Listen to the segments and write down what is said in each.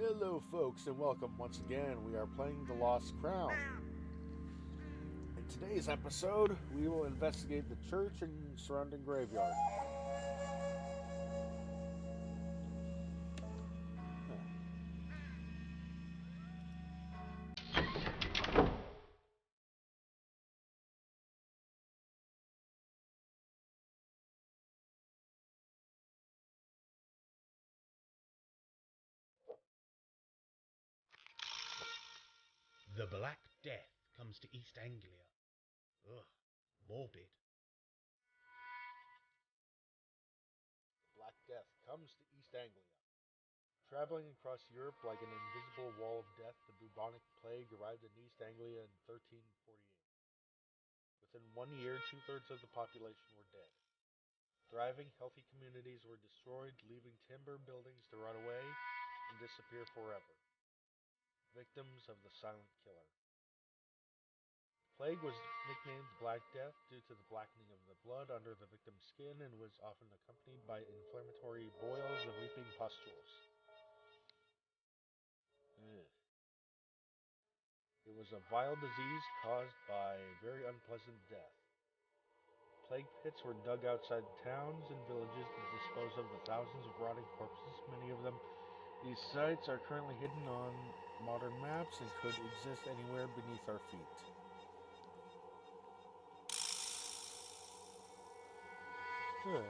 Hello, folks, and welcome once again. We are playing The Lost Crown. In today's episode, we will investigate the church and surrounding graveyard. The Black Death comes to East Anglia. Ugh, morbid. Black Death comes to East Anglia. Traveling across Europe like an invisible wall of death, the bubonic plague arrived in East Anglia in 1348. Within 1 year, two-thirds of the population were dead. Thriving, healthy communities were destroyed, leaving timber buildings to rot away and disappear forever. Victims of the silent killer. Plague was nicknamed Black Death due to the blackening of the blood under the victim's skin and was often accompanied by inflammatory boils and weeping pustules. It was a vile disease caused by very unpleasant death. Plague pits were dug outside towns and villages to dispose of the thousands of rotting corpses, many of them. These sites are currently hidden on modern maps and could exist anywhere beneath our feet. Plague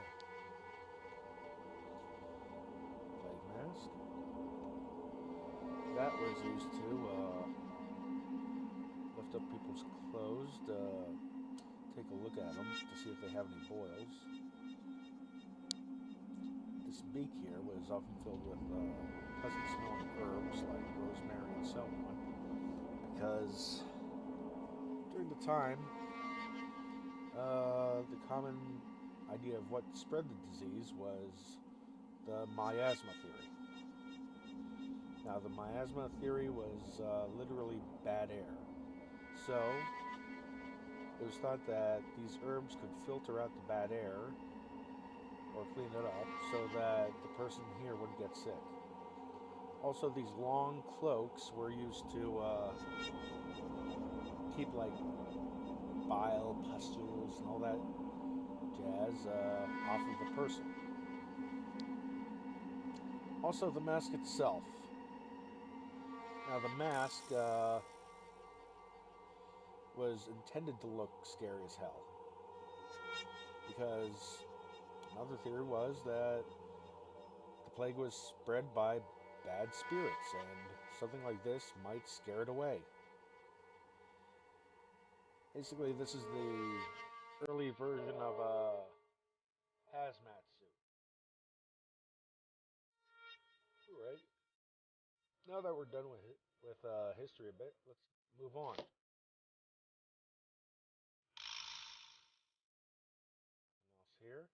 mask. That was used to lift up people's clothes to take a look at them to see if they have any boils. This beak here was often filled with pleasant smelling herbs like rosemary and so on, because during the time, the common idea of what spread the disease was the miasma theory. Now, the miasma theory was literally bad air. So, it was thought that these herbs could filter out the bad air or clean it up so that the person here wouldn't get sick. Also, these long cloaks were used to keep like bile, pustules, and all that jazz off of the person. Also, the mask itself. Now, the mask was intended to look scary as hell, because another theory was that the plague was spread by bad spirits, and something like this might scare it away. Basically, this is the early version of a hazmat suit. Alright, now that we're done with history a bit, let's move on. Anything else here?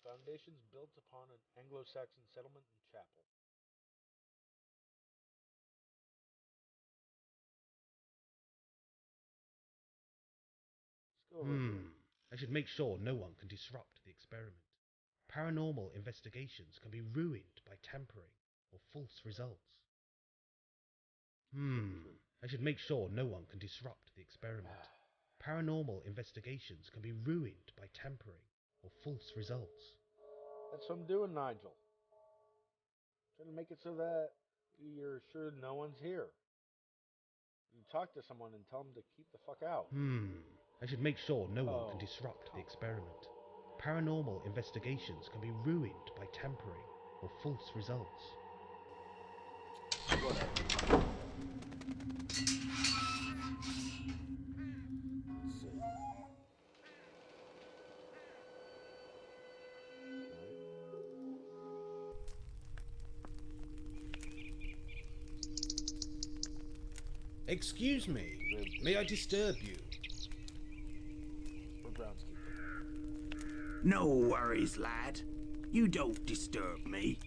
Foundations built upon an Anglo-Saxon settlement and chapel. Let's go over here. I should make sure no one can disrupt the experiment. Paranormal investigations can be ruined by tampering or false results. I should make sure no one can disrupt the experiment. Paranormal investigations can be ruined by tampering or false results. That's what I'm doing, Nigel. Trying to make it so that you're sure no one's here. You talk to someone and tell them to keep the fuck out. I should make sure no one can disrupt the experiment. Paranormal investigations can be ruined by tampering or false results. Whatever. Let's see. Excuse me, may I disturb you? We're groundskeeper. No worries, lad. You don't disturb me.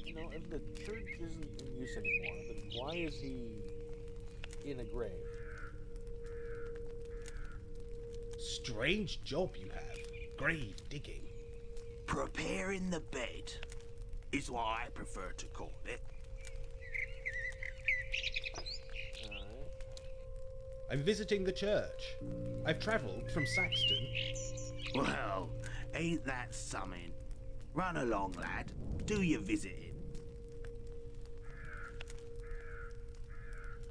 You know, if the church isn't in use anymore, then why is he in a grave? Strange job you have. Grave digging. Preparing the bed is what I prefer to call it. Alright. I'm visiting the church. I've travelled from Saxton. Well, ain't that something? Run along, lad. Do your visiting.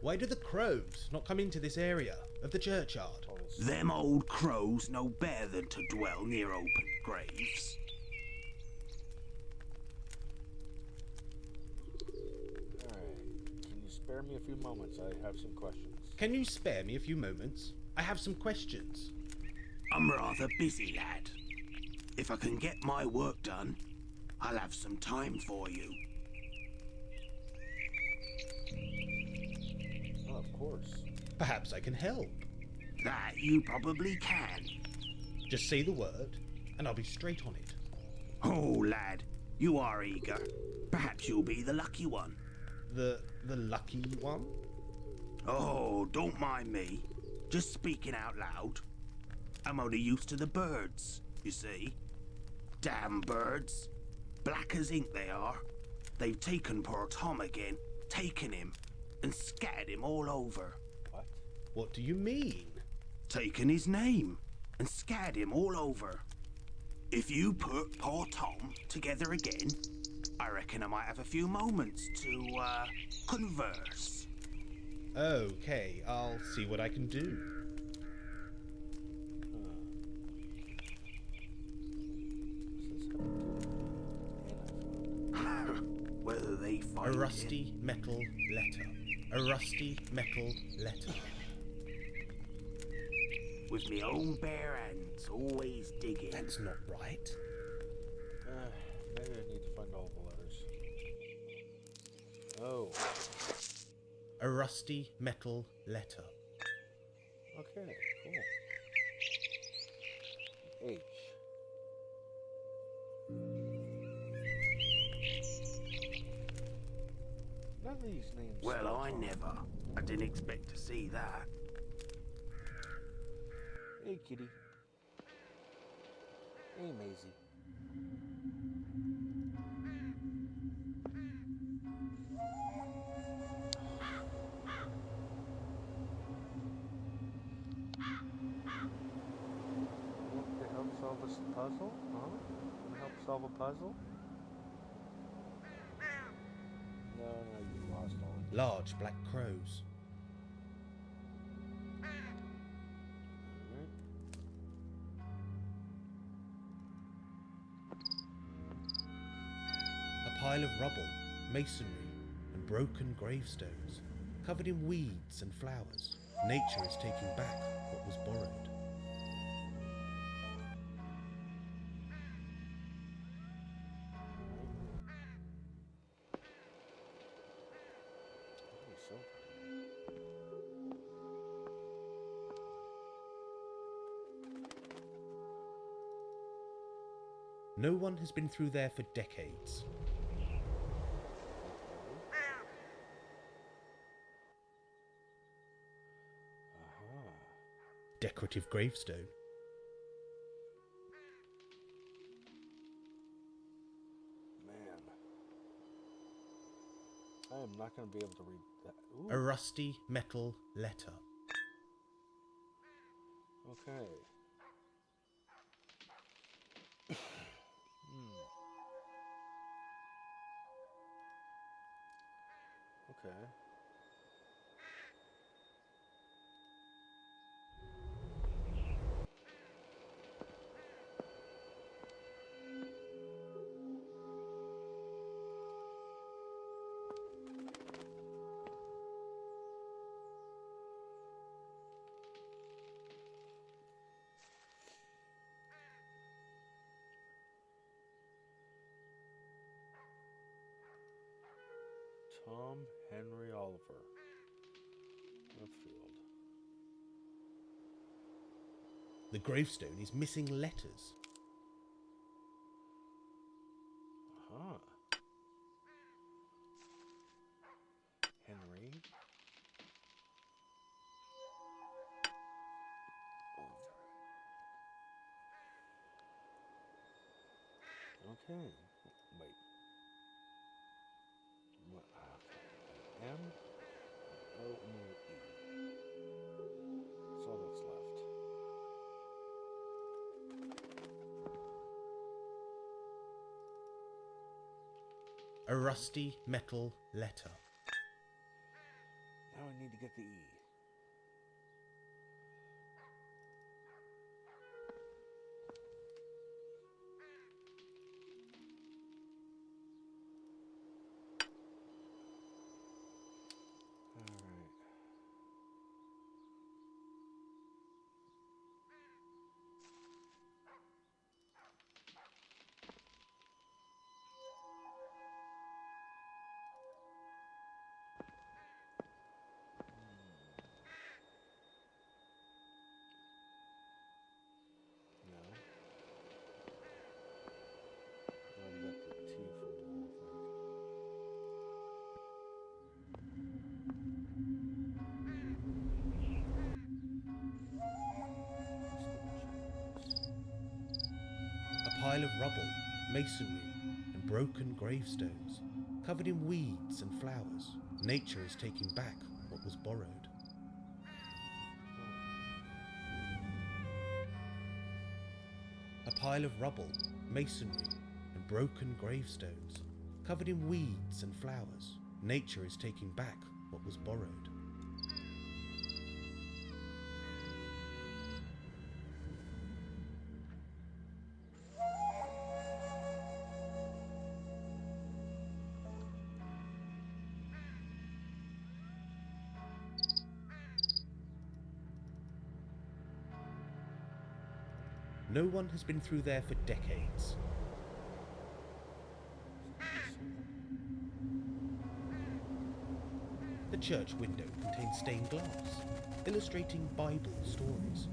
Why do the crows not come into this area of the churchyard? Them old crows know better than to dwell near open graves. Alright. Can you spare me a few moments? I have some questions. Can you spare me a few moments? I have some questions. I'm rather busy, lad. If I can get my work done, I'll have some time for you. Oh, of course. Perhaps I can help. That you probably can. Just say the word, and I'll be straight on it. Oh, lad, you are eager. Perhaps you'll be the lucky one. The lucky one? Oh, don't mind me. Just speaking out loud. I'm only used to the birds, you see. Damn birds. Black as ink they are. They've taken poor Tom again, taken him, and scattered him all over. What? What do you mean? Taken his name, and scattered him all over. If you put poor Tom together again, I reckon I might have a few moments to, converse. Okay, I'll see what I can do. Whether they A find rusty metal letter. A rusty metal letter. with me own bare hands, always digging. That's not right. Maybe I need to find all the letters. Oh. A rusty metal letter. Okay, cool. H. None of these names. Well, spell I Tom. never. I didn't expect to see that. Hey, kitty. Hey, Maisie. Want to help solve a puzzle? Huh? Want to help solve a puzzle? No, you lost all of it. Large black crows. Alright. A pile of rubble, masonry, and broken gravestones, covered in weeds and flowers. Nature is taking back what was borrowed. Holy silver. No one has been through there for decades. Aha. Decorative gravestone. Man. I am not going to be able to read that. A Ooh. rusty metal letter. Okay. Okay. Tom Henry Oliver. Northfield. The gravestone is missing letters. Huh. Okay. Wait. What? An M, O, and an E. That's all that's left. A rusty metal letter. Now I need to get the E. Alright. No. I already got the T from there, I think. A pile of rubble, masonry, and broken gravestones, covered in weeds and flowers. Nature is taking back what was borrowed. A pile of rubble, masonry, and broken gravestones, covered in weeds and flowers. Nature is taking back what was borrowed. No one has been through there for decades. The church window contains stained glass, illustrating Bible stories.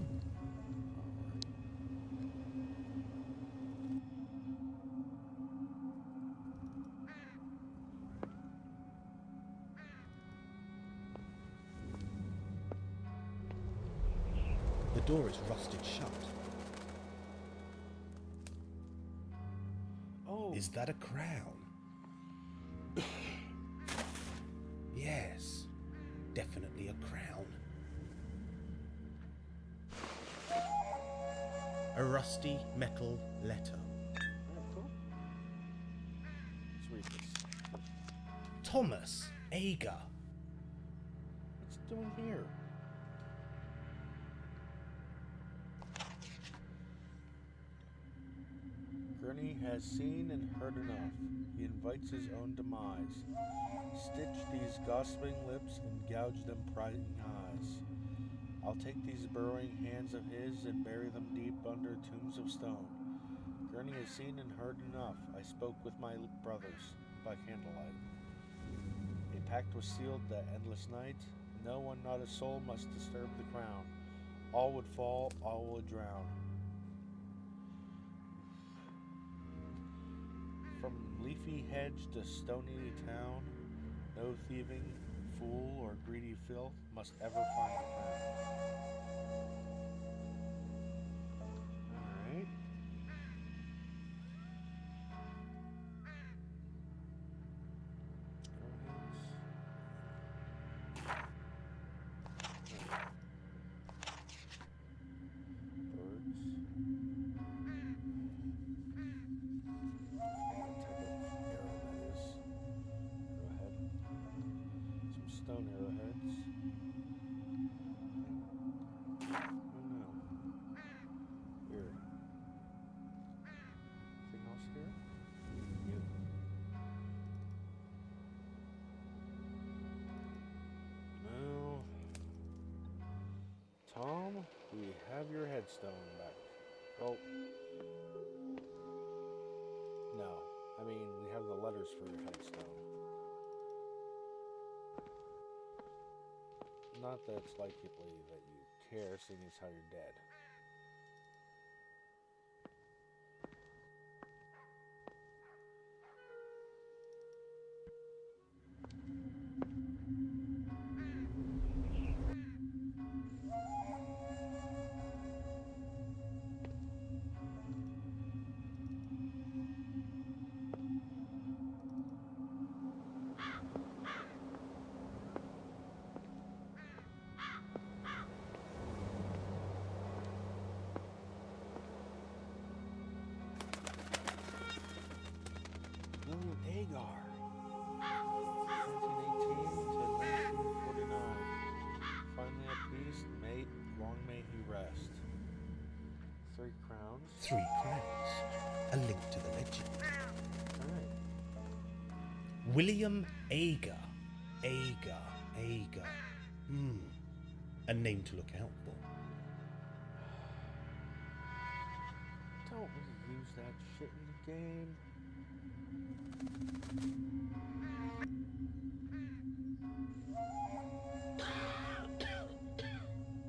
The door is rusted shut. Oh. Is that a crown? Yes, definitely a crown. A rusty metal letter. Alright, cool. Let's read this. Thomas Ager. What's it doing here? Gurney has seen and heard enough. He invites his own demise. Stitch these gossiping lips and gouge them prying eyes. I'll take these burrowing hands of his and bury them deep under tombs of stone. Gurney has seen and heard enough. I spoke with my brothers by candlelight. A pact was sealed that endless night. No one, not a soul, must disturb the crown. All would fall, all would drown. From leafy hedge to stony town, no thieving fool or greedy filth must ever find the crown. Alright. Stone arrowheads. Oh no. Here. Anything else here? Yep. No. Tom, we have your headstone back. Well, no. I mean, we have the letters for your headstone. Not that it's likely that you care, seeing as how you're dead. William Agar. 1918 to 1949. Finally at peace, long may he rest. 3 crowns. 3 crowns. A link to the legend. Alright. William Agar. Agar. A name to look out for. Don't we use that shit in the game?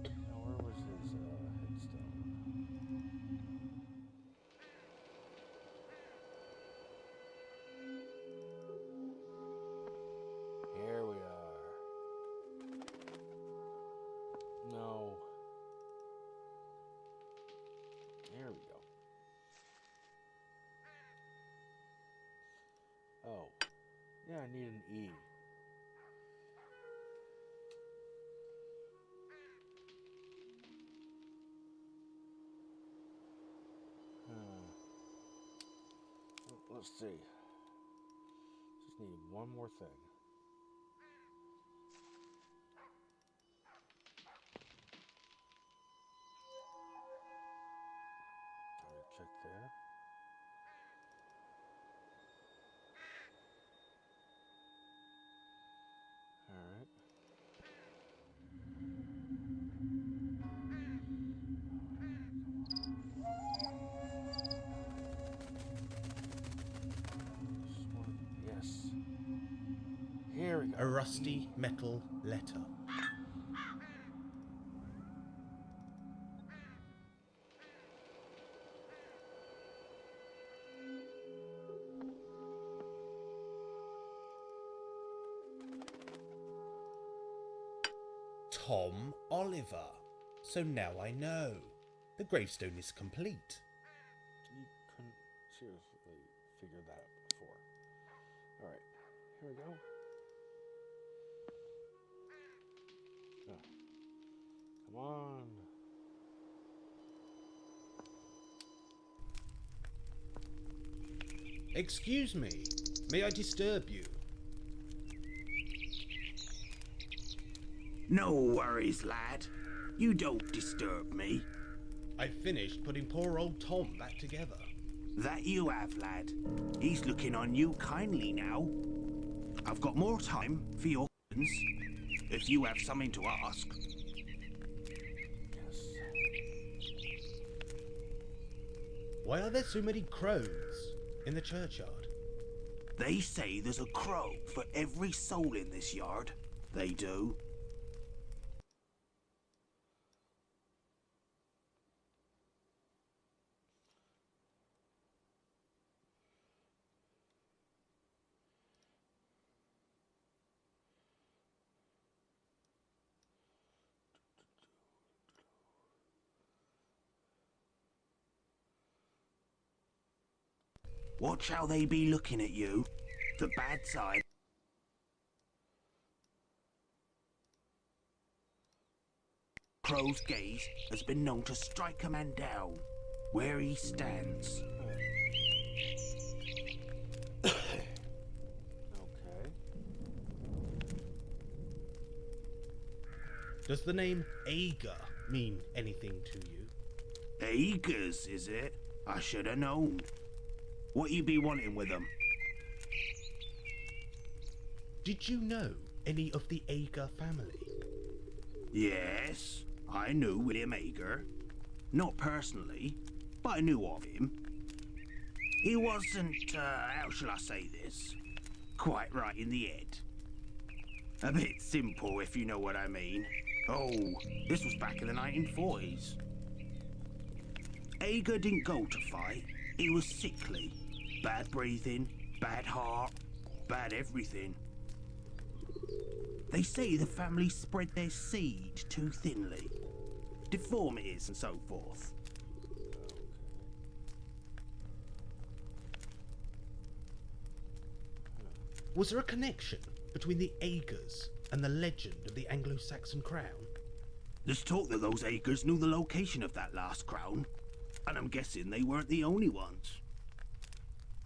Now, where was his headstone? Here we are. No. There we go. Oh. Yeah, I need an E. Let's see. Just need one more thing. Alright, check there. Alright. Yes. Here we go. A rusty metal letter. Tom Oliver. So now I know. The gravestone is complete. You couldn't seriously figure that out before. Alright, here we go. Oh. Come on. Excuse me. May I disturb you? No worries, lad. You don't disturb me. I've finished putting poor old Tom back together. That you have, lad. He's looking on you kindly now. I've got more time for your questions, if you have something to ask. Yes. Why are there so many crows in the churchyard? They say there's a crow for every soul in this yard. They do. Watch how they be looking at you. The bad side. Crow's gaze has been known to strike a man down where he stands. Okay. Does the name Agar mean anything to you? Agers, is it? I should have known. What you be wanting with them? Did you know any of the Agar family? Yes, I knew William Agar. Not personally, but I knew of him. He wasn't, how shall I say this? Quite right in the head. A bit simple, if you know what I mean. Oh, this was back in the 1940s. Agar didn't go to fight. He was sickly. Bad breathing, bad heart, bad everything. They say the family spread their seed too thinly. Deformities and so forth. Was there a connection between the Agars and the legend of the Anglo-Saxon crown? There's talk that those Agars knew the location of that last crown, and I'm guessing they weren't the only ones.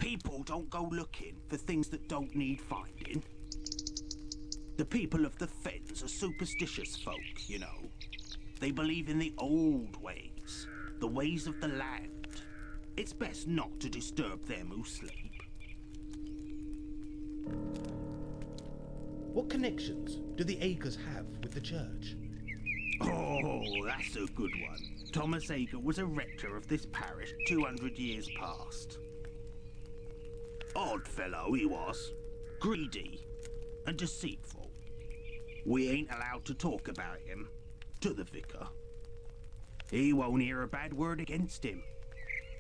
People don't go looking for things that don't need finding. The people of the Fens are superstitious folk, you know. They believe in the old ways, the ways of the land. It's best not to disturb them who sleep. What connections do the Agers have with the church? Oh, that's a good one. Thomas Ager was a rector of this parish 200 years past. Odd fellow he was. Greedy and deceitful. We ain't allowed to talk about him to the vicar. He won't hear a bad word against him.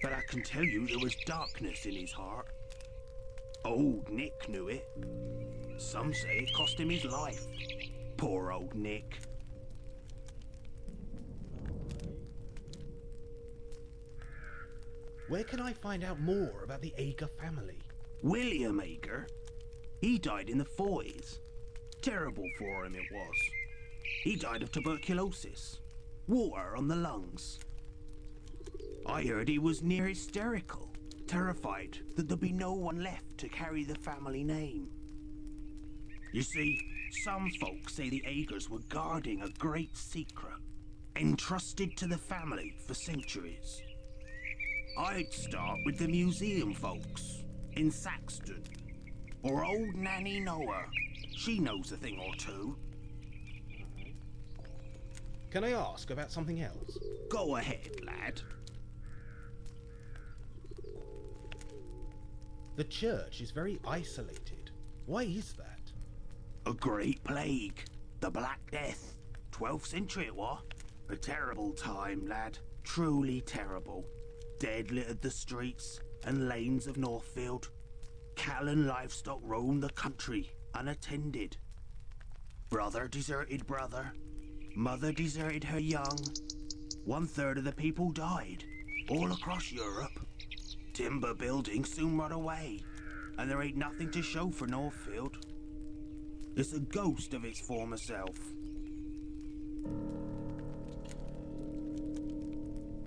But I can tell you there was darkness in his heart. Old Nick knew it. Some say it cost him his life. Poor old Nick. Where can I find out more about the Ager family? William Ager. He died in the 40s. Terrible for him it was. He died of tuberculosis. Water on the lungs. I heard he was near hysterical, terrified that there'd be no one left to carry the family name. You see, some folks say the Agers were guarding a great secret, entrusted to the family for centuries. I'd start with the museum folks in Saxton, or old Nanny Noah. She knows a thing or two. Can I ask about something else? Go ahead, lad. The church is very isolated. Why is that? A great plague. The Black Death. 12th century it was. A terrible time, lad. Truly terrible. Dead littered the streets and lanes of Northfield. Cattle and livestock roamed the country, unattended. Brother deserted brother. Mother deserted her young. 1/3 of the people died, all across Europe. Timber buildings soon rot away, and there ain't nothing to show for Northfield. It's a ghost of its former self.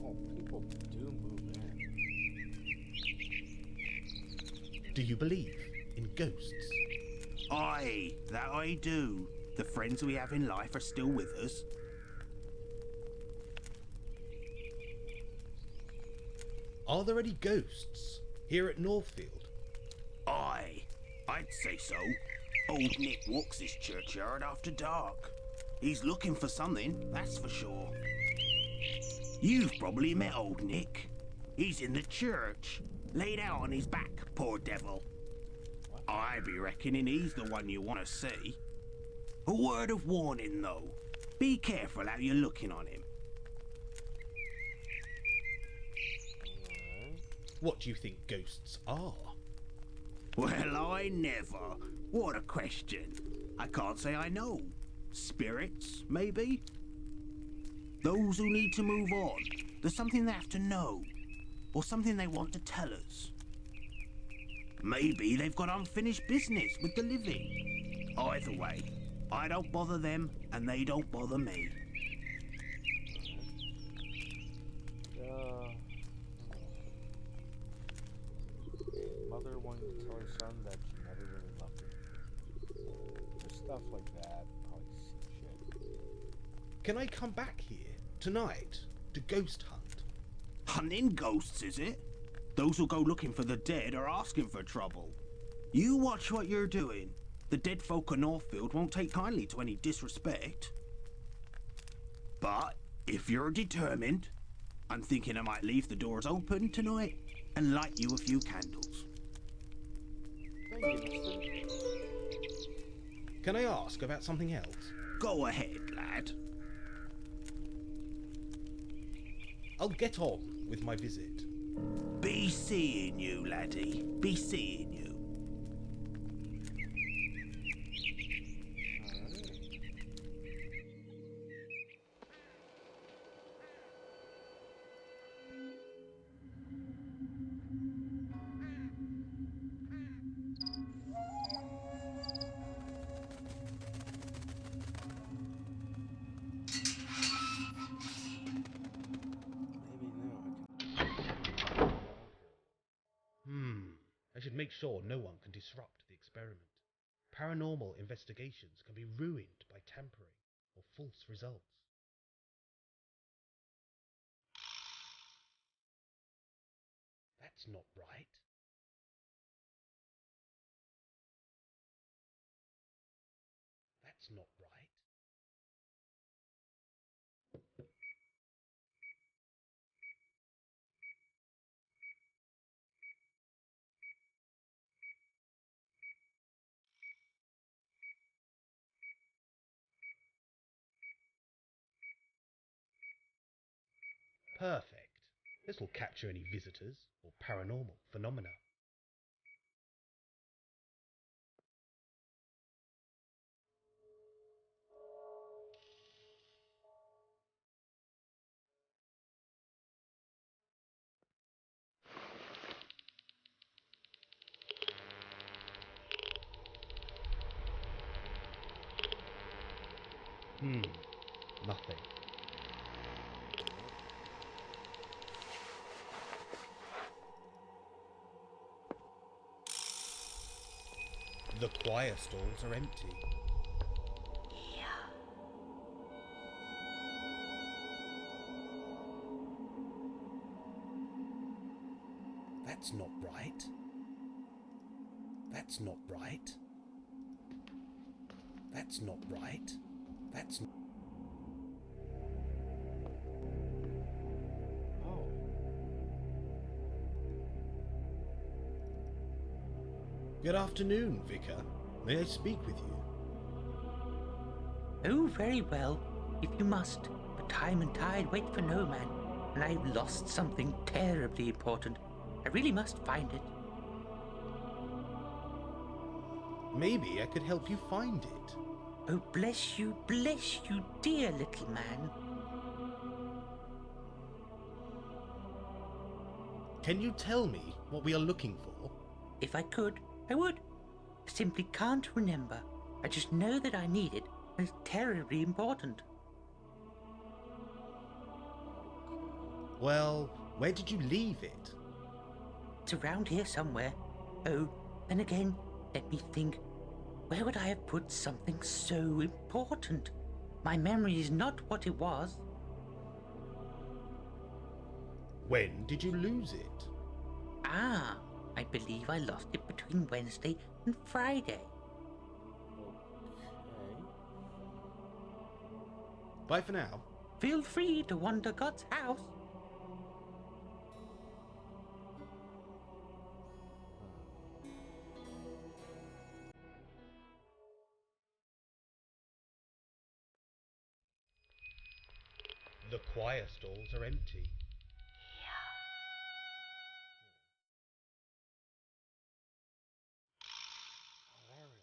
Oh, people do move in. Do you believe in ghosts? Aye, that I do. The friends we have in life are still with us. Are there any ghosts here at Northfield? Aye, I'd say so. Old Nick walks this churchyard after dark. He's looking for something, that's for sure. You've probably met old Nick. He's in the church, laid out on his back, poor devil. I be reckoning he's the one you want to see. A word of warning, though. Be careful how you're looking on him. What do you think ghosts are? Well, I never. What a question. I can't say I know. Spirits, maybe? Those who need to move on. There's something they have to know. Or something they want to tell us. Maybe they've got unfinished business with the living. Either way, I don't bother them and they don't bother me. Mother wanted to tell her son that she never really loved him. Just stuff like that. Probably shit. Can I come back here tonight to ghost hunt? Hunting ghosts, is it? Those who go looking for the dead are asking for trouble. You watch what you're doing. The dead folk of Northfield won't take kindly to any disrespect. But if you're determined, I'm thinking I might leave the doors open tonight and light you a few candles. Thank you, mister. Can I ask about something else? Go ahead, lad. I'll get on with my visit. Be seeing you, laddie. Be seeing you. Maybe now I can. make sure no one can disrupt the experiment. Paranormal investigations can be ruined by tampering or false results. That's not right. That's not right. Perfect. This will capture any visitors or paranormal phenomena. Nothing. The choir stalls are empty. That's not right. That's not right. That's not right. That's not... Oh. Good afternoon, Vicar. May I speak with you? Oh, very well, if you must. But time and tide wait for no man, and I've lost something terribly important. I really must find it. Maybe I could help you find it. Oh, bless you, dear little man. Can you tell me what we are looking for? If I could, I would. I simply can't remember. I just know that I need it, and it's terribly important. Well, where did you leave it? It's around here somewhere. Oh, then again, let me think. Where would I have put something so important? My memory is not what it was. When did you lose it? Ah, I believe I lost it between Wednesday and Friday. Okay. Bye for now. Feel free to wander God's house. The choir stalls are empty. Oh, there we are.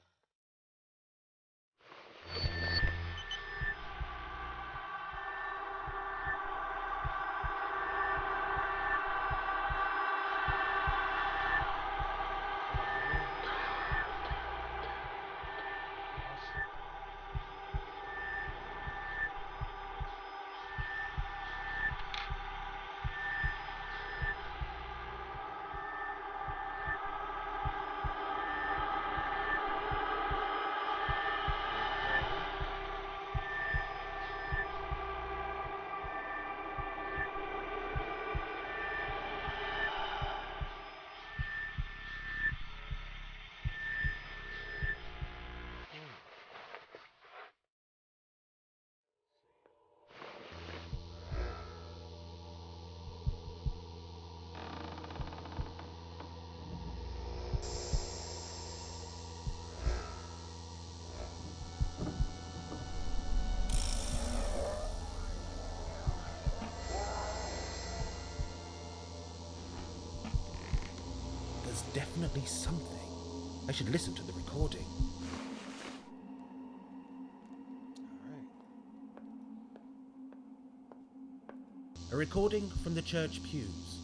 There's definitely something. I should listen to the recording. All right. A recording from the church pews.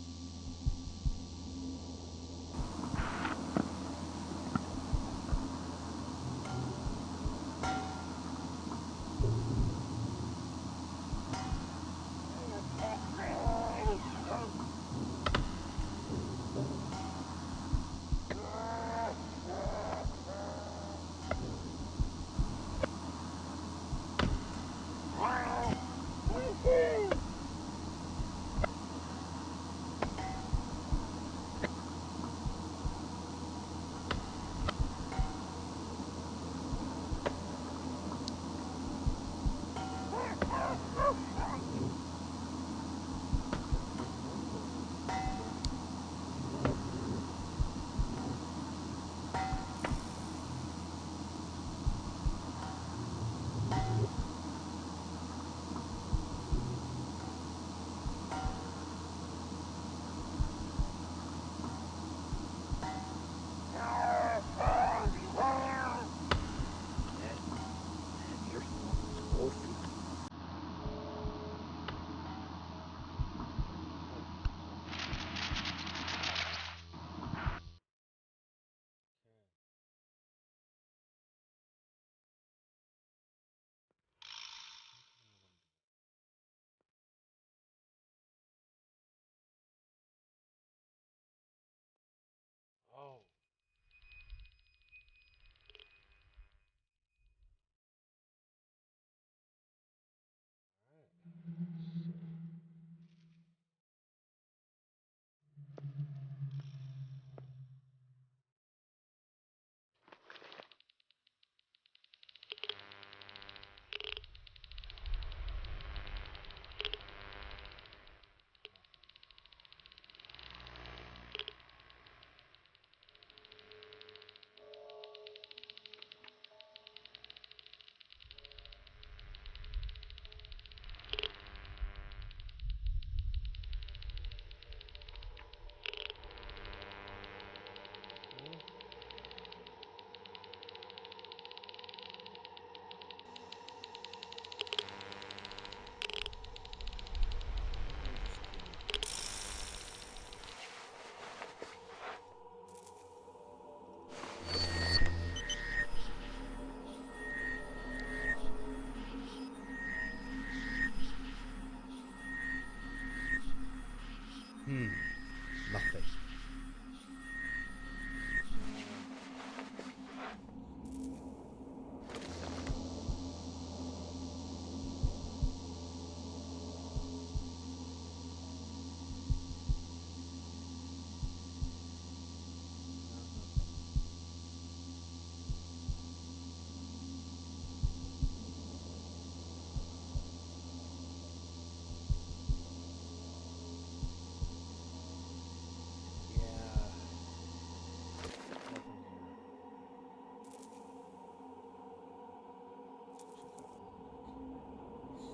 Nothing.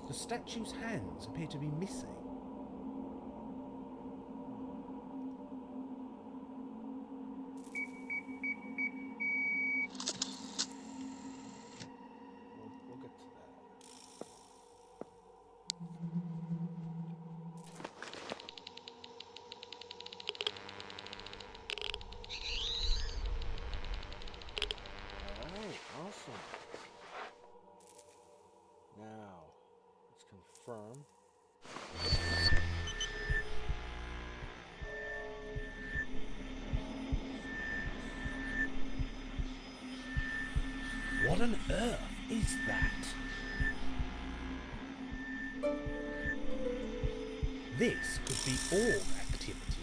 The statue's hands appear to be missing. We'll get to that. Alright, awesome. Now, let's confirm. What on earth is that? This could be org activity.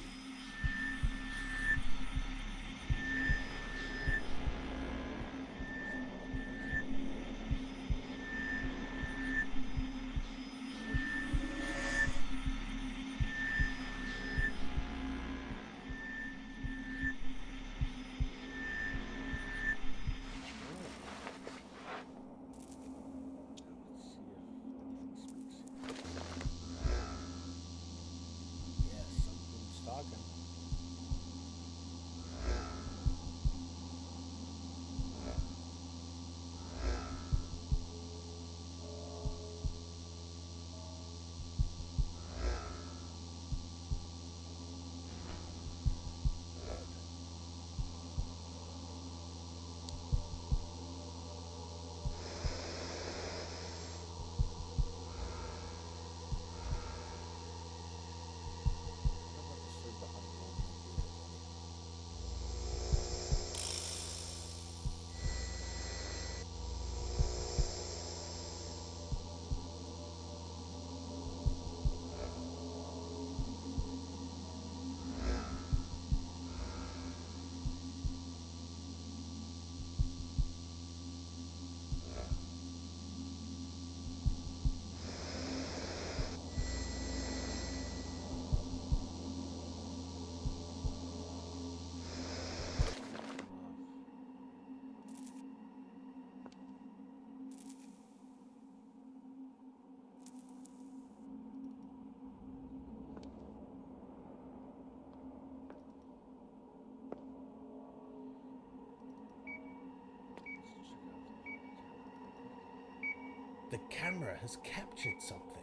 The camera has captured something.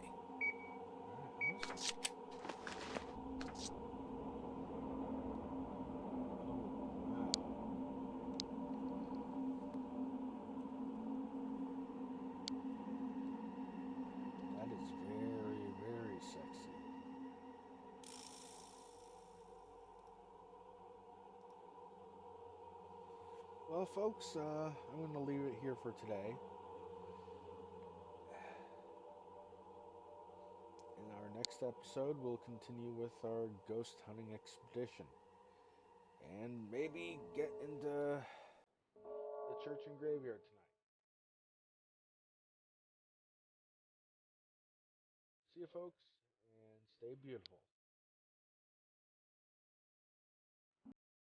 That is very, very sexy. Well, folks, I'm going to leave it here for today. next episode, we'll continue with our ghost hunting expedition. And maybe get into the church and graveyard tonight. See you, folks, and stay beautiful.